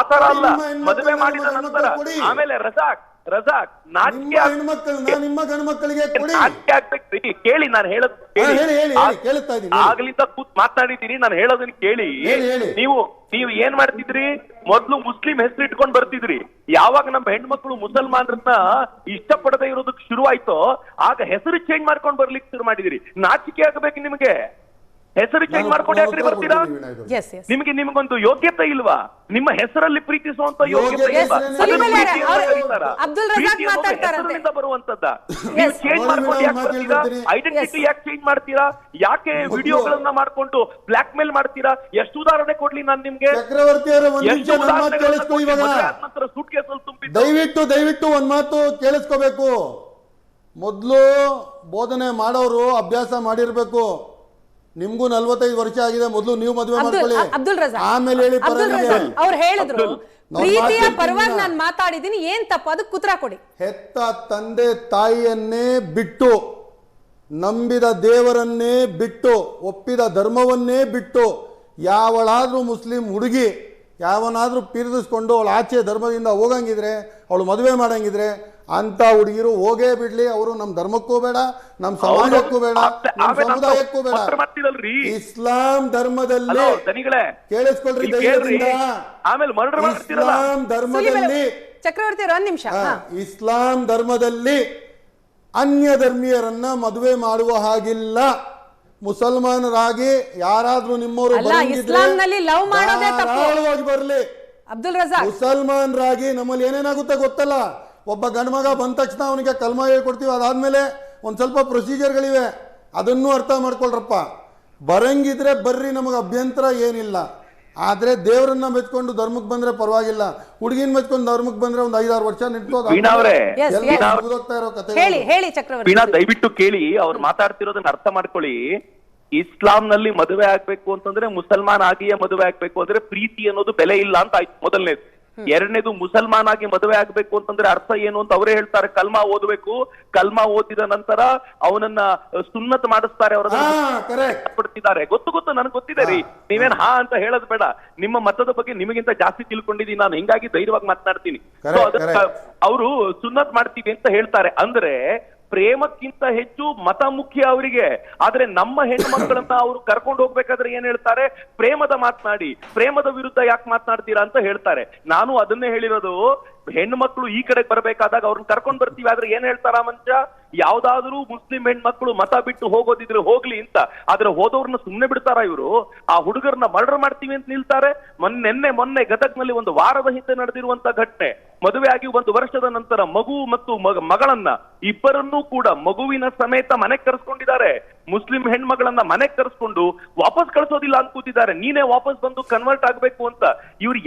ಆತರ ಅಲ್ಲ. ಮದುವೆ ಮಾಡಿದ ನಂತರ ಆಮೇಲೆ ರಜಾಕ್ ನಾಚಿಕೆ ನಿಮ್ಮ ಗಂಡು ಮಕ್ಕಳಿಗೆ ಕೊಡಿ. ಆಗ್ಬೇಕು. ಕೇಳಿ ನಾನು ಹೇಳೋದು ಆಗ್ಲಿಂದ ಕೂತ್ ಮಾತಾಡಿದ್ದೀನಿ, ನಾನು ಹೇಳೋದನ್ನ ಕೇಳಿ. ನೀವು ಏನ್ ಮಾಡ್ತಿದ್ರಿ, ಮೊದ್ಲು ಮುಸ್ಲಿಂ ಹೆಸರು ಇಟ್ಕೊಂಡ್ ಬರ್ತಿದ್ರಿ. ಯಾವಾಗ ನಮ್ಮ ಹೆಣ್ಮಕ್ಳು ಮುಸಲ್ಮಾನರನ್ನ ಇಷ್ಟಪಡದೆ ಇರೋದಕ್ಕೆ ಶುರುವಾಯ್ತೋ ಆಗ ಹೆಸರು ಚೇಂಜ್ ಮಾಡ್ಕೊಂಡ್ ಬರ್ಲಿಕ್ಕೆ ಶುರು ಮಾಡಿದಿರಿ. ನಾಚಿಕೆ ಆಗಬೇಕು ನಿಮಗೆ. ಹೆಸರು ಚೇಂಜ್ ಮಾಡ್ಕೊಂಡು ಯಾಕ್ರಿ ಬರ್ತೀರಾ? ನಿಮಗೊಂದು ಯೋಗ್ಯತೆ ಇಲ್ವಾ? ನಿಮ್ಮ ಹೆಸರಲ್ಲಿ ಪ್ರೀತಿಸುವಂತ ಯೋಗ್ಯತೆ ಇಲ್ವಾ? ಬರುವಂತದ್ದ ನೀವು ಚೇಂಜ್ ಮಾಡ್ಕೊಂಡು ಯಾಕೆ ಬರ್ತೀರಾ? ಐಡೆಂಟಿಟಿ ಯಾಕೆ ಚೇಂಜ್ ಮಾಡ್ತೀರಾ? ಯಾಕೆ ವಿಡಿಯೋಗಳನ್ನ ಮಾಡ್ಕೊಂಡು ಬ್ಲಾಕ್ ಮೇಲ್ ಮಾಡ್ತೀರಾ? ಎಷ್ಟು ಉದಾಹರಣೆ ಕೊಡ್ಲಿ ನಾನು ನಿಮ್ಗೆ? ಸೂಟ್ ಕೇಸಲ್ಲಿ ತುಂಬಿದ್ದು. ದಯವಿಟ್ಟು ಒಂದ್ ಮಾತು ಕೇಳಿಸ್ಕೋಬೇಕು. ಮೊದ್ಲು ಬೋಧನೆ ಮಾಡೋರು ಅಭ್ಯಾಸ ಮಾಡಿರ್ಬೇಕು. ನಿಮ್ಗೂ 45 ವರ್ಷ ಆಗಿದೆ, ಮೊದಲು ನೀವು ಮದುವೆ ಮಾಡ್ಕೊಳ್ಳಿ, ಆಮೇಲೆ ಹೇಳಿ. ಅವ್ರು ಹೇಳಿದ್ರು ಪ್ರೀತಿಯ ಪರವಾಗಿ ನಾನು ಮಾತಾಡಿದ್ದೀನಿ, ಏನ್ ತಪ್ಪು? ಅದಕ್ಕೆ ಉತ್ತರ ಕೊಡಿ. ಹೆತ್ತ ತಂದೆ ತಾಯಿಯನ್ನೇ ಬಿಟ್ಟು, ನಂಬಿದ ದೇವರನ್ನೇ ಬಿಟ್ಟು, ಒಪ್ಪಿದ ಧರ್ಮವನ್ನೇ ಬಿಟ್ಟು ಯಾವಳಾದ್ರೂ ಮುಸ್ಲಿಂ ಹುಡುಗಿ ಯಾವನಾದ್ರೂ ಪೀರಿಸ್ಕೊಂಡು ಅವಳು ಆಚೆ ಧರ್ಮದಿಂದ ಹೋಗಂಗಿದ್ರೆ, ಅವಳು ಮದುವೆ ಮಾಡಂಗಿದ್ರೆ ಅಂತ ಹುಡುಗಿರು ಹೋಗೇ ಬಿಡ್ಲಿ. ಅವರು ನಮ್ಮ ಧರ್ಮಕ್ಕೂ ಬೇಡ, ನಮ್ಮ ಸಮಾಜಕ್ಕೂ ಬೇಡ, ನಮ್ಮ ಸಮುದಾಯಕ್ಕೂ ಬೇಡ. ಇಸ್ಲಾಂ ಧರ್ಮದಲ್ಲಿ ಕೇಳಿಸ್ಕೊಳ್ರಿ, ಇಸ್ಲಾಂ ಧರ್ಮದಲ್ಲಿ ಚಕ್ರವರ್ತಿ ಒಂದ್ ನಿಮಿಷ, ಇಸ್ಲಾಂ ಧರ್ಮದಲ್ಲಿ ಅನ್ಯ ಧರ್ಮೀಯರನ್ನ ಮದುವೆ ಮಾಡುವ ಹಾಗಿಲ್ಲ. ಮುಸಲ್ಮಾನರಾಗಿ ಯಾರಾದ್ರೂ ನಿಮ್ಮವರು ಬರ್ಲಿ. ಅಬ್ದುಲ್ ರಜಾಕ್, ಮುಸಲ್ಮಾನರಾಗಿ ನಮ್ಮಲ್ಲಿ ಏನೇನಾಗುತ್ತೆ ಗೊತ್ತಲ್ಲ. ಒಬ್ಬ ಗಂಡ್ಮಗ ಬಂದ ತಕ್ಷಣ ಅವನಿಗೆ ಕಲ್ಮಾ ಹೇಳ್ಕೊಡ್ತೀವಿ, ಅದಾದ್ಮೇಲೆ ಒಂದ್ ಸ್ವಲ್ಪ ಪ್ರೊಸೀಜರ್ಗಳಿವೆ, ಅದನ್ನು ಅರ್ಥ ಮಾಡ್ಕೊಳ್ರಪ್ಪ. ಬರಂಗಿದ್ರೆ ಬರ್ರಿ, ನಮಗೆ ಅಭ್ಯಂತರ ಏನಿಲ್ಲ. ಆದ್ರೆ ದೇವರನ್ನ ಮೆಚ್ಕೊಂಡು ಧರ್ಮಕ್ಕೆ ಬಂದ್ರೆ ಪರವಾಗಿಲ್ಲ. ಹುಡುಗಿನ ಮೆಚ್ಕೊಂಡು ಧರ್ಮಕ್ಕೆ ಬಂದ್ರೆ ಒಂದ್ 5-6 ವರ್ಷ ನಿಂತ್ಕೋತಾ ಇರೋ ಕಥೆ. ದಯವಿಟ್ಟು ಕೇಳಿ, ಅವ್ರು ಮಾತಾಡ್ತಿರೋದನ್ನ ಅರ್ಥ ಮಾಡ್ಕೊಳ್ಳಿ. ಇಸ್ಲಾಂ ನಲ್ಲಿ ಮದುವೆ ಆಗ್ಬೇಕು ಅಂತಂದ್ರೆ ಮುಸಲ್ಮಾನ್ ಆಗಿಯೇ ಮದುವೆ ಆಗ್ಬೇಕು ಅಂದ್ರೆ ಪ್ರೀತಿ ಅನ್ನೋದು ಬೆಲೆ ಇಲ್ಲ ಅಂತ ಆಯ್ತು ಮೊದಲನೇದು. ಎರಡನೇದು, ಮುಸಲ್ಮಾನ್ ಆಗಿ ಮದುವೆ ಆಗ್ಬೇಕು ಅಂತಂದ್ರೆ ಅರ್ಥ ಏನು ಅಂತ ಅವರೇ ಹೇಳ್ತಾರೆ. ಕಲ್ಮಾ ಓದಬೇಕು, ಕಲ್ಮಾ ಓದಿದ ನಂತರ ಅವನನ್ನ ಸುನ್ನತ್ ಮಾಡಿಸ್ತಾರೆ, ಅವರನ್ನ ಗೊತ್ತು ನನಗೆ ಗೊತ್ತಿದೆ ರೀ. ನೀವೇನ್ ಹಾ ಅಂತ ಹೇಳೋದು ಬೇಡ. ನಿಮ್ಮ ಮತದ ಬಗ್ಗೆ ನಿಮಗಿಂತ ಜಾಸ್ತಿ ತಿಳ್ಕೊಂಡಿದ್ದೀನಿ ನಾನು, ಹಿಂಗಾಗಿ ಧೈರ್ಯವಾಗಿ ಮಾತನಾಡ್ತೀನಿ. ಅವರು ಸುನ್ನತ್ ಮಾಡ್ತೀವಿ ಅಂತ ಹೇಳ್ತಾರೆ. ಅಂದ್ರೆ ಪ್ರೇಮಕ್ಕಿಂತ ಹೆಚ್ಚು ಮತ ಮುಖ್ಯ ಅವರಿಗೆ. ಆದ್ರೆ ನಮ್ಮ ಹೆಣ್ಣು ಮಕ್ಕಳನ್ನ ಅವರು ಕರ್ಕೊಂಡು ಹೋಗ್ಬೇಕಾದ್ರೆ ಏನ್ ಹೇಳ್ತಾರೆ? ಪ್ರೇಮದ ಮಾತನಾಡಿ, ಪ್ರೇಮದ ವಿರುದ್ಧ ಯಾಕೆ ಮಾತನಾಡ್ತೀರಾ ಅಂತ ಹೇಳ್ತಾರೆ. ನಾನು ಅದನ್ನೇ ಹೇಳಿರೋದು. ಹೆಣ್ಣು ಮಕ್ಕಳು ಈ ಕಡೆ ಬರ್ಬೇಕಾದಾಗ ಅವ್ರನ್ನ ಕರ್ಕೊಂಡ್ ಬರ್ತೀವಿ, ಆದ್ರೆ ಏನ್ ಹೇಳ್ತಾರ ಮನುಷ್ಯ? ಯಾವ್ದಾದ್ರೂ ಮುಸ್ಲಿಂ ಹೆಣ್ಮಕ್ಳು ಮತ ಬಿಟ್ಟು ಹೋಗೋದಿದ್ರೆ ಹೋಗ್ಲಿ ಅಂತ. ಆದ್ರೆ ಹೋದವ್ರನ್ನ ಸುಮ್ನೆ ಬಿಡ್ತಾರ ಇವರು? ಆ ಹುಡುಗರನ್ನ ಮರ್ಡರ್ ಮಾಡ್ತೀವಿ ಅಂತ ನಿಲ್ತಾರೆ. ಮೊನ್ನೆ ಗದಗ್ನಲ್ಲಿ ಒಂದು ವಾರದ ಹಿಂದೆ ನಡೆದಿರುವಂತ ಘಟನೆ. ಮದುವೆ ಆಗಿ 1 ವರ್ಷದ ನಂತರ ಮಗು ಮತ್ತು ಮಗಳನ್ನ ಇಬ್ಬರನ್ನೂ ಕೂಡ ಮಗುವಿನ ಸಮೇತ ಮನೆಗೆ ಕರೆಸ್ಕೊಂಡಿದ್ದಾರೆ. ಮುಸ್ಲಿಂ ಹೆಣ್ಮಗಳನ್ನ ಮನೆಗೆ ಕರೆಸ್ಕೊಂಡು ವಾಪಸ್ ಕಳಿಸೋದಿಲ್ಲ ಅಂತ ಕೂತಿದ್ದಾರೆ. ನೀನೇ ವಾಪಸ್ ಬಂದು ಕನ್ವರ್ಟ್ ಆಗ್ಬೇಕು ಅಂತ. ಇವ್ರು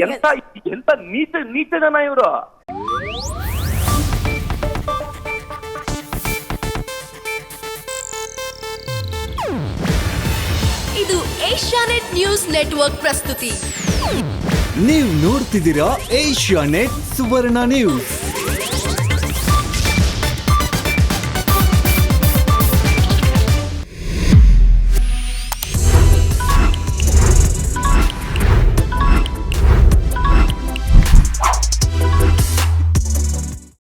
ಎಂತ ನೀಚ ಜನ ಇವರು. ಇದು ಏಷ್ಯಾನೆಟ್ ನ್ಯೂಸ್ ನೆಟ್ವರ್ಕ್ ಪ್ರಸ್ತುತಿ. ನೀವು ನೋಡ್ತಿದ್ದೀರಾ ಏಷ್ಯಾನೆಟ್ ಸುವರ್ಣ ನ್ಯೂಸ್.